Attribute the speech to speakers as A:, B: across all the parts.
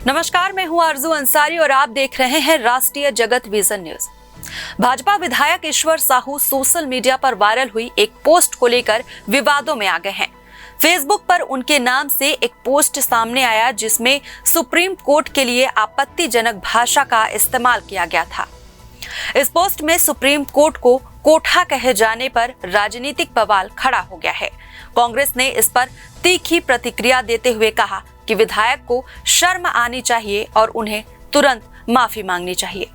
A: नमस्कार, मैं हूं आरजू अंसारी और आप देख रहे हैं राष्ट्रीय जगत विजन न्यूज। भाजपा विधायक ईश्वर साहू सोशल मीडिया पर वायरल हुई एक पोस्ट को लेकर विवादों में आ गए हैं। फेसबुक पर उनके नाम से एक पोस्ट सामने आया जिसमें सुप्रीम कोर्ट के लिए आपत्तिजनक भाषा का इस्तेमाल किया गया था। इस पोस्ट में सुप्रीम कोर्ट को कोठा कहे जाने पर राजनीतिक बवाल खड़ा हो गया है। कांग्रेस ने इस पर तीखी प्रतिक्रिया देते हुए कहा कि विधायक को शर्म आनी चाहिए और उन्हें तुरंत माफी मांगनी चाहिए।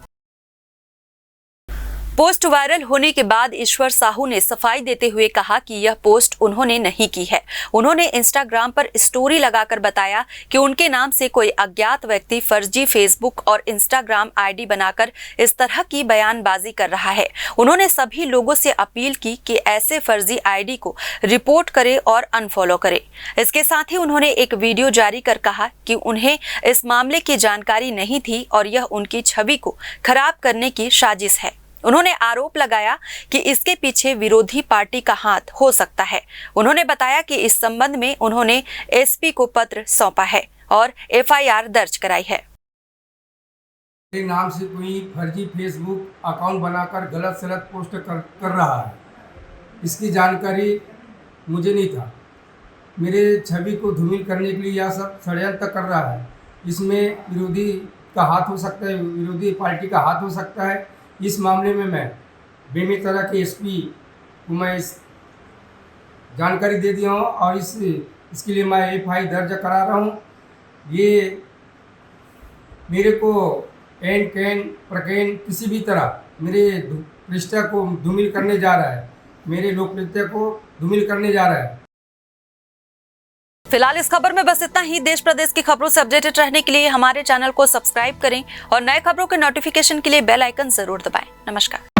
A: पोस्ट वायरल होने के बाद ईश्वर साहू ने सफाई देते हुए कहा कि यह पोस्ट उन्होंने नहीं की है। उन्होंने इंस्टाग्राम पर स्टोरी लगाकर बताया कि उनके नाम से कोई अज्ञात व्यक्ति फर्जी फेसबुक और इंस्टाग्राम आईडी बनाकर इस तरह की बयानबाजी कर रहा है। उन्होंने सभी लोगों से अपील की कि ऐसे फर्जी आईडी को रिपोर्ट करे और अनफॉलो करे। इसके साथ ही उन्होंने एक वीडियो जारी कर कहा कि उन्हें इस मामले की जानकारी नहीं थी और यह उनकी छवि को खराब करने की साजिश है। उन्होंने आरोप लगाया कि इसके पीछे विरोधी पार्टी का हाथ हो सकता है। उन्होंने बताया कि इस संबंध में उन्होंने एसपी को पत्र सौंपा है और एफआईआर दर्ज कराई है।
B: मेरे नाम से कोई फर्जी फेसबुक अकाउंट बनाकर गलत सलत पोस्ट कर रहा है, इसकी जानकारी मुझे नहीं था। मेरे छवि को धूमिल करने के लिए यह सब षड्यंत्र कर रहा है। इसमें विरोधी का हाथ हो सकता है, विरोधी पार्टी का हाथ हो सकता है। इस मामले में मैं बेमेतरा के एसपी को मैं इस जानकारी दे दिया हूँ और इसके लिए मैं एफआईआर दर्ज करा रहा हूँ। ये मेरे को एन कैन प्रकैन किसी भी तरह मेरे प्रतिष्ठा को धूमिल करने जा रहा है, मेरे लोकप्रियता को धूमिल करने जा रहा है।
A: फिलहाल इस खबर में बस इतना ही। देश प्रदेश की खबरों से अपडेटेड रहने के लिए हमारे चैनल को सब्सक्राइब करें और नए खबरों के नोटिफिकेशन के लिए बेल आइकन जरूर दबाएं। नमस्कार।